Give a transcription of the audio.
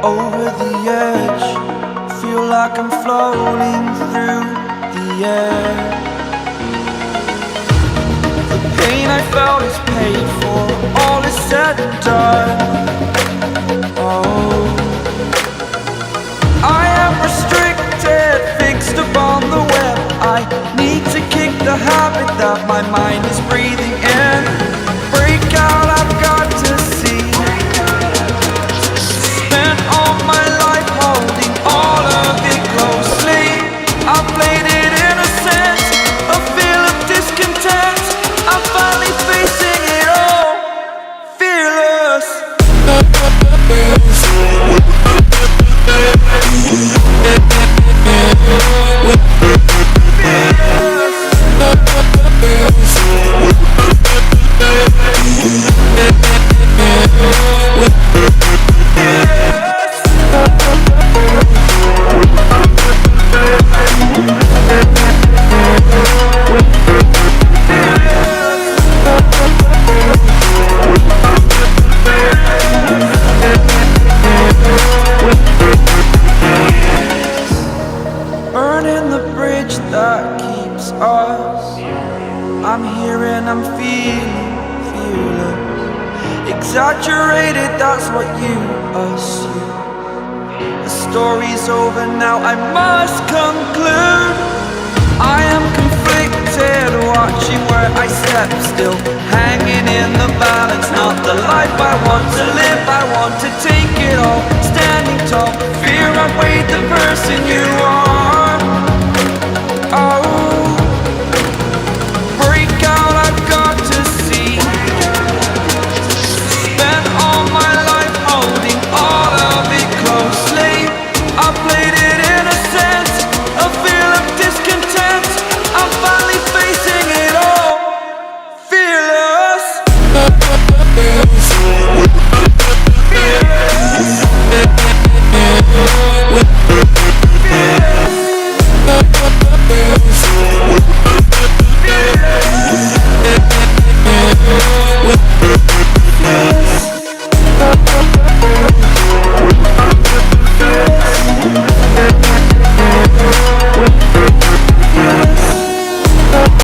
Over the edge, feel like I'm floating through the air. The pain I felt is paid for, all is said and done. Oh, I am restricted, fixed upon the web. I need to kick the habit that my mind is breathing in. Break out, I've got to see. Spent all my life holding all of it closely. I played it innocent, a feel of discontent. I'm finally facing it all, fearless. Burning the bridge that keeps us. I'm here and I'm feeling fearless. Exaggerated, that's what you assume. The story's over now, I must conclude.